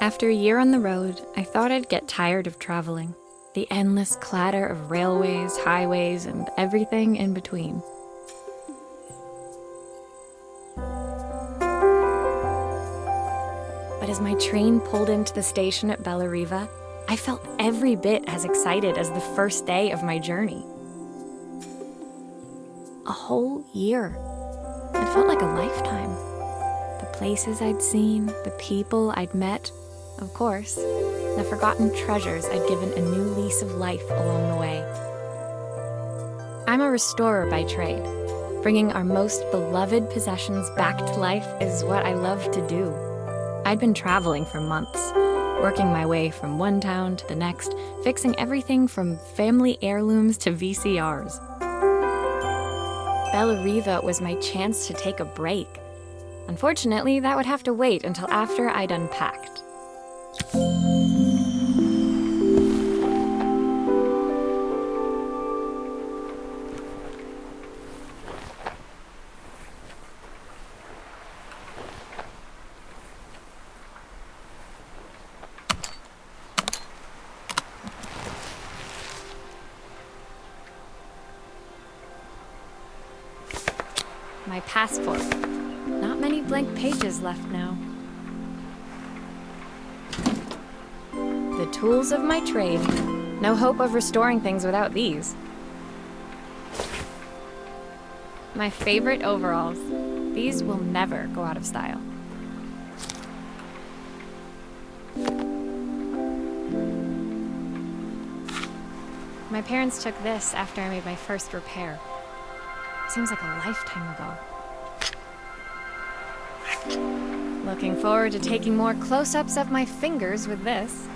After a year on the road, I thought I'd get tired of traveling. The endless clatter of railways, highways, and everything in between. But as my train pulled into the station at Bellariva, I felt every bit as excited as the first day of my journey. A whole year. It felt like a lifetime. The places I'd seen, the people I'd met, of course, the forgotten treasures I'd given a new lease of life along the way. I'm a restorer by trade. Bringing our most beloved possessions back to life is what I love to do. I'd been traveling for months, working my way from one town to the next, fixing everything from family heirlooms to VCRs. Bellariva was my chance to take a break. Unfortunately, that would have to wait until after I'd unpacked. My passport. Not many blank pages left now. The tools of my trade. No hope of restoring things without these. My favorite overalls. These will never go out of style. My parents took this after I made my first repair. Seems like a lifetime ago. Looking forward to taking more close-ups of my fingers with this.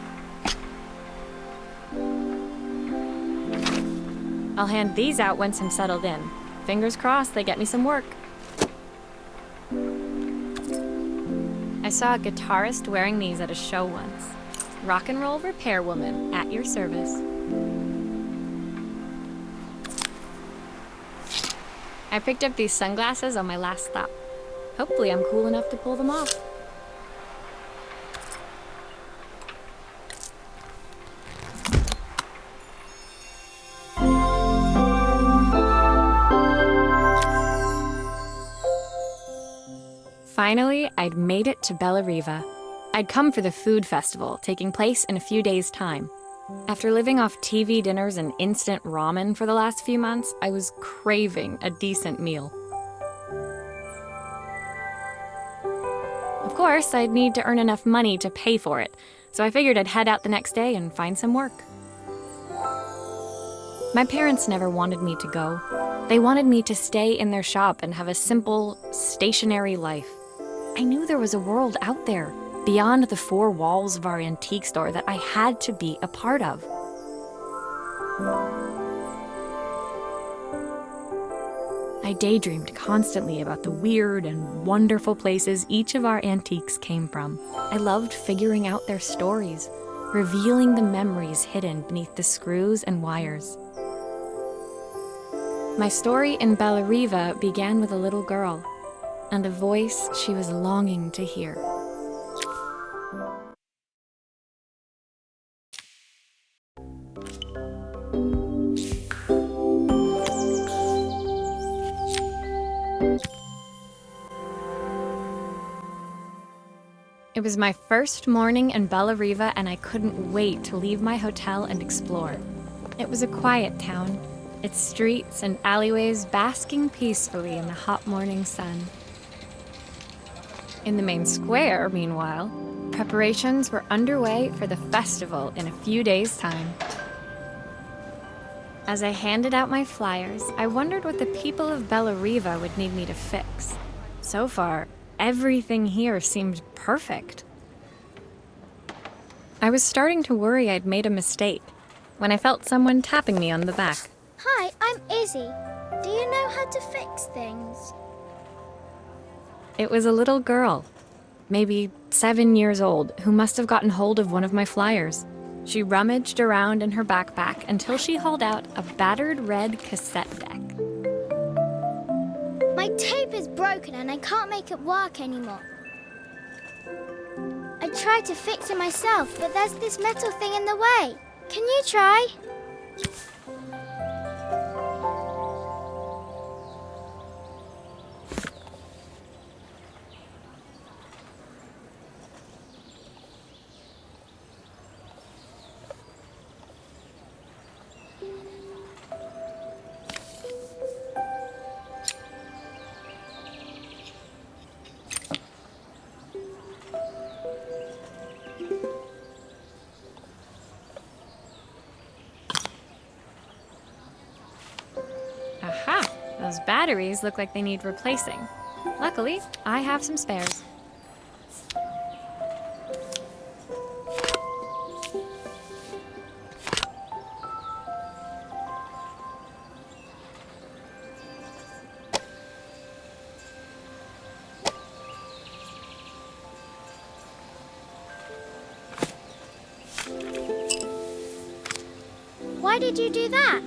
I'll hand these out once I'm settled in. Fingers crossed they get me some work. I saw a guitarist wearing these at a show once. Rock and roll repair woman, at your service. I picked up these sunglasses on my last stop. Hopefully I'm cool enough to pull them off. Finally, I'd made it to Bellariva. I'd come for the food festival, taking place in a few days' time. After living off TV dinners and instant ramen for the last few months, I was craving a decent meal. Of course, I'd need to earn enough money to pay for it, so I figured I'd head out the next day and find some work. My parents never wanted me to go. They wanted me to stay in their shop and have a simple, stationary life. I knew there was a world out there, beyond the four walls of our antique store, that I had to be a part of. I daydreamed constantly about the weird and wonderful places each of our antiques came from. I loved figuring out their stories, revealing the memories hidden beneath the screws and wires. My story in Bellariva began with a little girl, and a voice she was longing to hear. It was my first morning in Bellariva, and I couldn't wait to leave my hotel and explore. It was a quiet town, its streets and alleyways basking peacefully in the hot morning sun. In the main square, meanwhile, preparations were underway for the festival in a few days' time. As I handed out my flyers, I wondered what the people of Bellariva would need me to fix. So far, everything here seemed perfect. I was starting to worry I'd made a mistake when I felt someone tapping me on the back. Hi, I'm Izzy. Do you know how to fix things? It was a little girl, maybe 7 years old, who must have gotten hold of one of my flyers. She rummaged around in her backpack until she hauled out a battered red cassette deck. My tape is broken and I can't make it work anymore. I tried to fix it myself, but there's this metal thing in the way. Can you try? Aha! Those batteries look like they need replacing. Luckily, I have some spares. Why did you do that?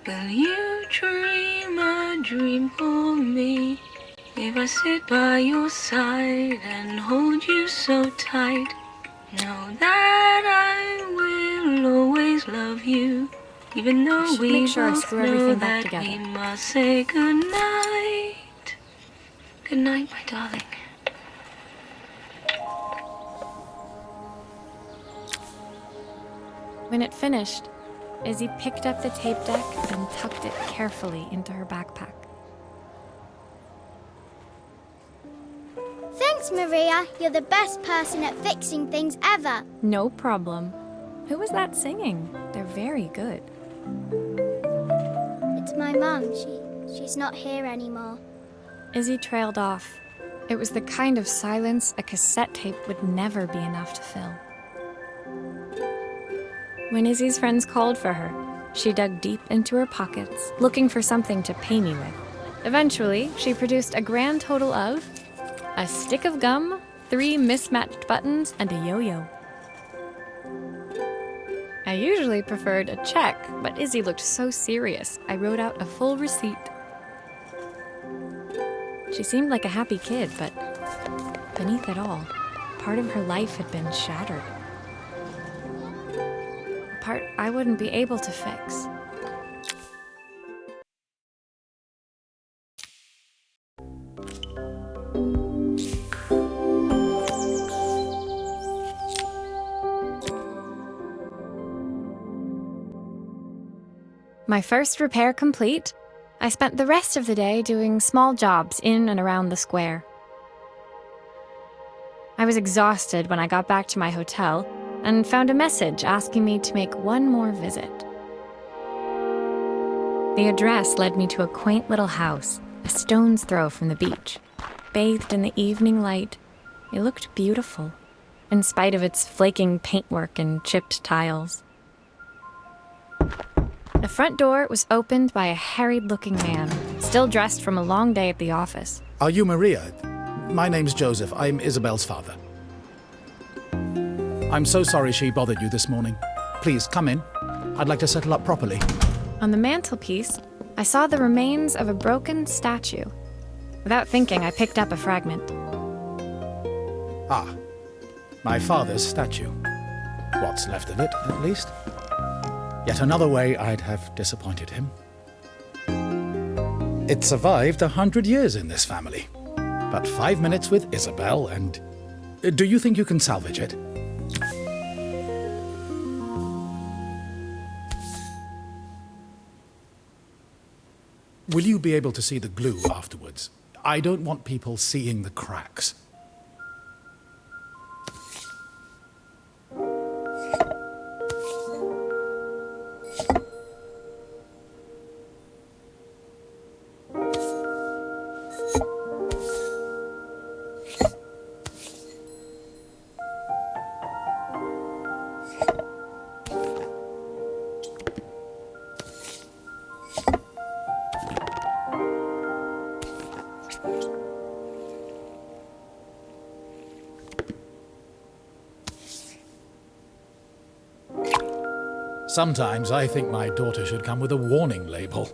Will you dream a dream for me? If I sit by your side and hold you so tight, know that I will always love you, even though should we make sure I both screw know everything back that together. we must say goodnight. Good night, my darling. When it finished, Izzy picked up the tape deck and tucked it carefully into her backpack. Thanks, Maria. You're the best person at fixing things ever. No problem. Who was that singing? They're very good. It's my mum. She's not here anymore. Izzy trailed off. It was the kind of silence a cassette tape would never be enough to fill. When Izzy's friends called for her, she dug deep into her pockets, looking for something to pay me with. Eventually, she produced a grand total of a stick of gum, 3 mismatched buttons, and a yo-yo. I usually preferred a check, but Izzy looked so serious, I wrote out a full receipt. She seemed like a happy kid, but beneath it all, part of her life had been shattered. A part I wouldn't be able to fix. My first repair complete, I spent the rest of the day doing small jobs in and around the square. I was exhausted when I got back to my hotel and found a message asking me to make one more visit. The address led me to a quaint little house, a stone's throw from the beach. Bathed in the evening light, it looked beautiful, in spite of its flaking paintwork and chipped tiles. The front door was opened by a harried-looking man, still dressed from a long day at the office. Are you Maria? My name's Joseph. I'm Isabel's father. I'm so sorry she bothered you this morning. Please, come in. I'd like to settle up properly. On the mantelpiece, I saw the remains of a broken statue. Without thinking, I picked up a fragment. Ah, my father's statue. What's left of it, at least. Yet another way I'd have disappointed him. It survived 100 years in this family. But 5 minutes with Isabel and... Do you think you can salvage it? Will you be able to see the glue afterwards? I don't want people seeing the cracks. Sometimes I think my daughter should come with a warning label.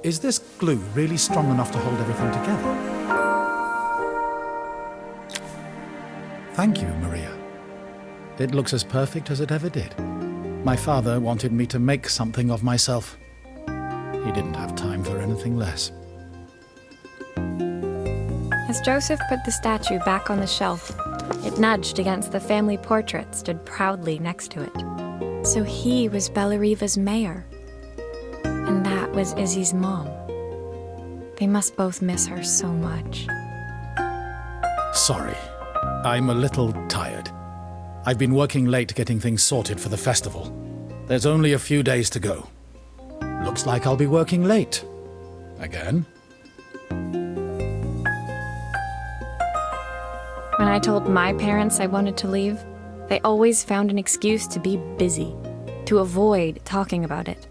Is this glue really strong enough to hold everything together? Thank you, Maria. It looks as perfect as it ever did. My father wanted me to make something of myself. He didn't have time for anything less. As Joseph put the statue back on the shelf, it nudged against the family portrait stood proudly next to it. So he was Bellariva's mayor. And that was Izzy's mom. They must both miss her so much. Sorry, I'm a little tired. I've been working late getting things sorted for the festival. There's only a few days to go. Looks like I'll be working late. Again. When I told my parents I wanted to leave, they always found an excuse to be busy, to avoid talking about it.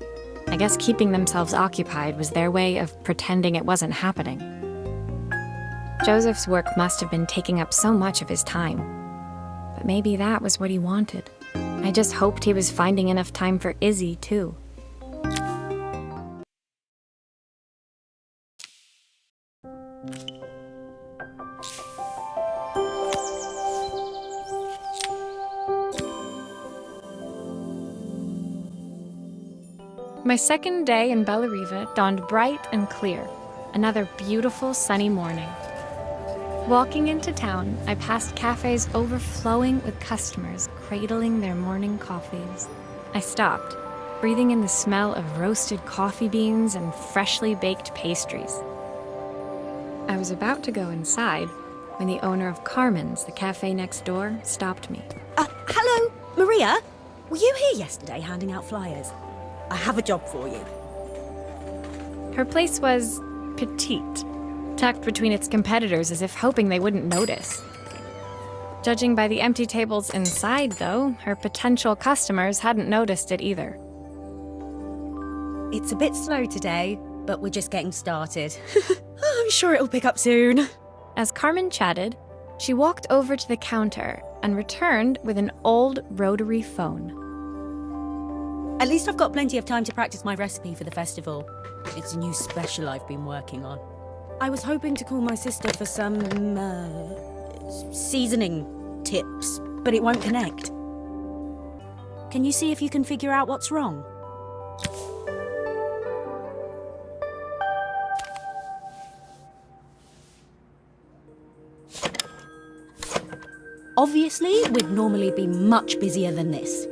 I guess keeping themselves occupied was their way of pretending it wasn't happening. Joseph's work must have been taking up so much of his time. But maybe that was what he wanted. I just hoped he was finding enough time for Izzy, too. My second day in Bellariva dawned bright and clear, another beautiful sunny morning. Walking into town, I passed cafes overflowing with customers cradling their morning coffees. I stopped, breathing in the smell of roasted coffee beans and freshly baked pastries. I was about to go inside when the owner of Carmen's, the cafe next door, stopped me. Hello, Maria? Were you here yesterday handing out flyers? I have a job for you. Her place was petite, tucked between its competitors as if hoping they wouldn't notice. Judging by the empty tables inside, though, her potential customers hadn't noticed it either. It's a bit slow today, but we're just getting started. I'm sure it'll pick up soon. As Carmen chatted, she walked over to the counter and returned with an old rotary phone. At least I've got plenty of time to practice my recipe for the festival. It's a new special I've been working on. I was hoping to call my sister for some, seasoning tips, but it won't connect. Can you see if you can figure out what's wrong? Obviously, we'd normally be much busier than this.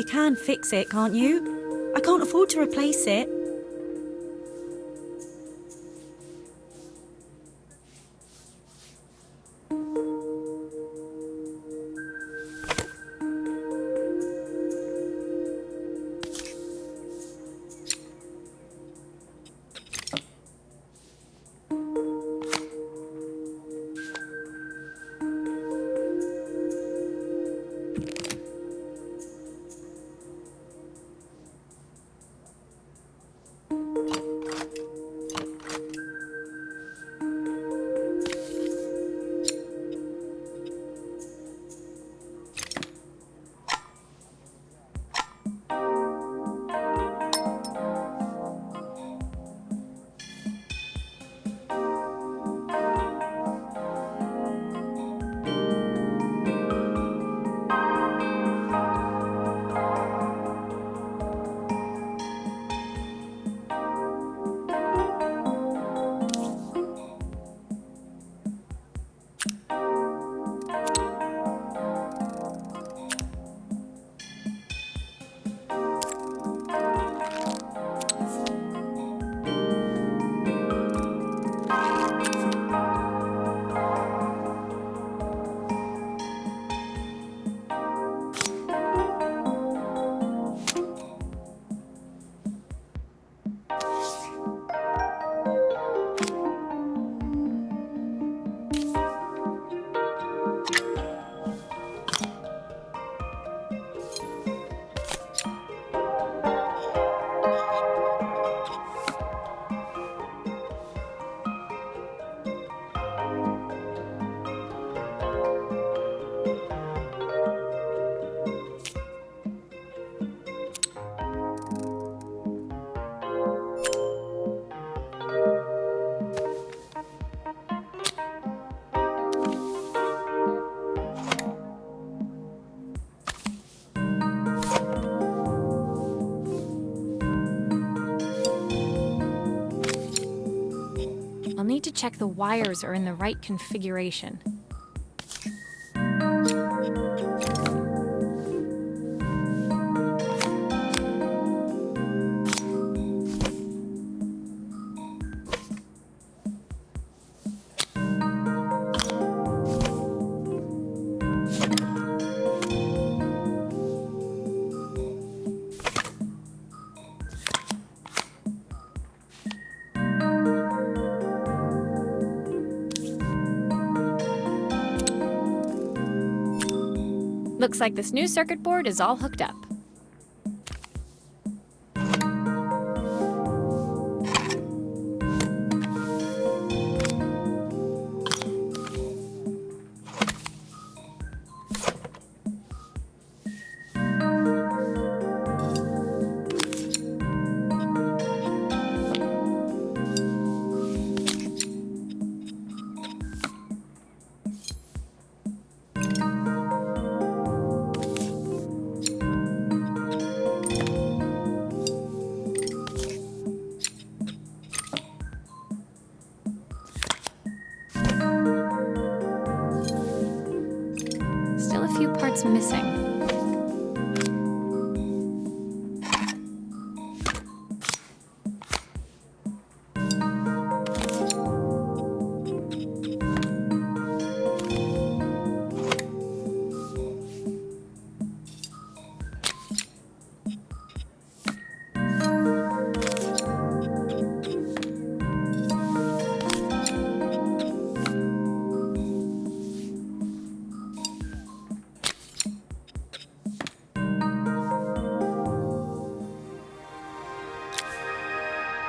you can fix it, can't you? I can't afford to replace it. I'll need to check the wires are in the right configuration. Looks like this new circuit board is all hooked up. Still a few parts missing.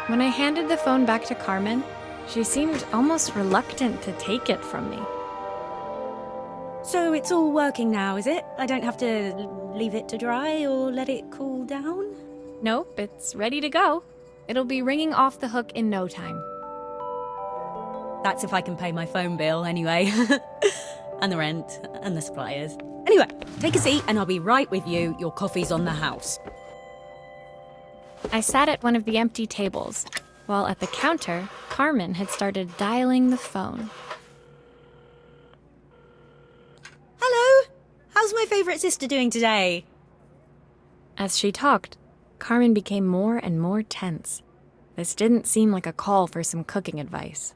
When I handed the phone back to Carmen, she seemed almost reluctant to take it from me. So it's all working now, is it? I don't have to leave it to dry or let it cool down? Nope, it's ready to go. It'll be ringing off the hook in no time. That's if I can pay my phone bill anyway. And the rent, and the suppliers. Anyway, take a seat and I'll be right with you. Your coffee's on the house. I sat at one of the empty tables, while at the counter, Carmen had started dialing the phone. Hello! How's my favourite sister doing today? As she talked, Carmen became more and more tense. This didn't seem like a call for some cooking advice.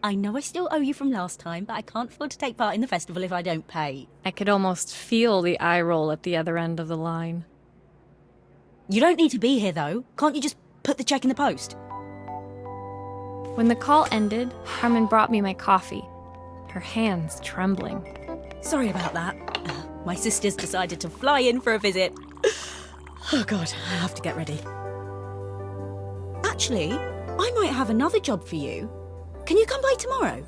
I know I still owe you from last time, but I can't afford to take part in the festival if I don't pay. I could almost feel the eye roll at the other end of the line. You don't need to be here, though. Can't you just put the check in the post? When the call ended, Carmen brought me my coffee, her hands trembling. Sorry about that. My sister's decided to fly in for a visit. Oh God, I have to get ready. Actually, I might have another job for you. Can you come by tomorrow?